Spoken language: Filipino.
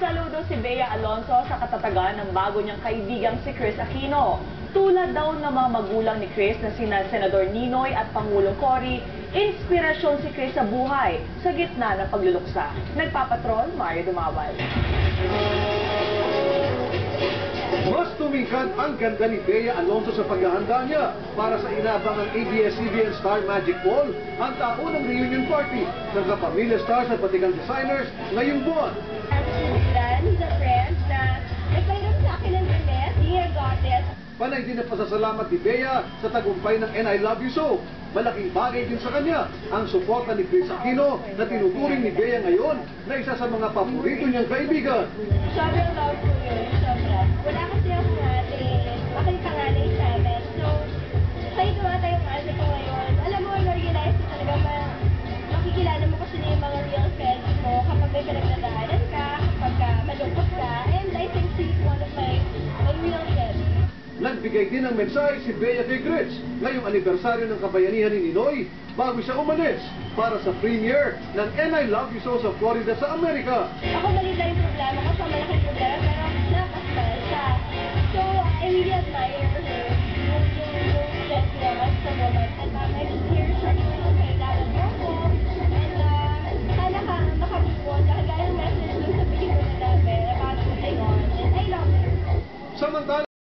Nagsaludo si Bea Alonso sa katatagan ng bago niyang kaibigang si Chris Aquino. Tulad daw ng mga magulang ni Chris na sina Senador Ninoy at Pangulong Cory, inspirasyon si Chris sa buhay sa gitna ng pagluluksa. Nagpapatrol, Mario Dumawal. Mas tumingkad ang ganda ni Bea Alonso sa paghahanda niya para sa inabangang ABS-CBN Star Magic Ball, ang taunang reunion party ng kapamilya stars at patikang designers ngayong buwan. Friends, the friends na nagpairam sa akin ng damit, Dear Goddess. Panay din ang pasasalamat ni Bea sa tagumpay ng And I Love You So. Malaking bagay din sa kanya ang suporta ni Chris Aquino na tinuturing ni Bea ngayon na isa sa mga paborito niyang kaibigan. Sobrang love ko yun, sobra. Wala kasi akong ate, ako yung panganay sa amin. So, sa'yo tumata yung ate ko ngayon. Alam mo, na-realize ko talaga makikilala mo kasi na yung mga real friends mo kapag may pinagdadaanan ka, kapag malungkot ka. And I think she's one of my real friends. Nagbigay din ng mensahe si Bea kay Chris ngayong anibersaryo ng kabayanihan ni Ninoy bago siya umalis para sa premiere ng And I Love You So sa Florida sa Amerika. Ako mali lang yung problema ko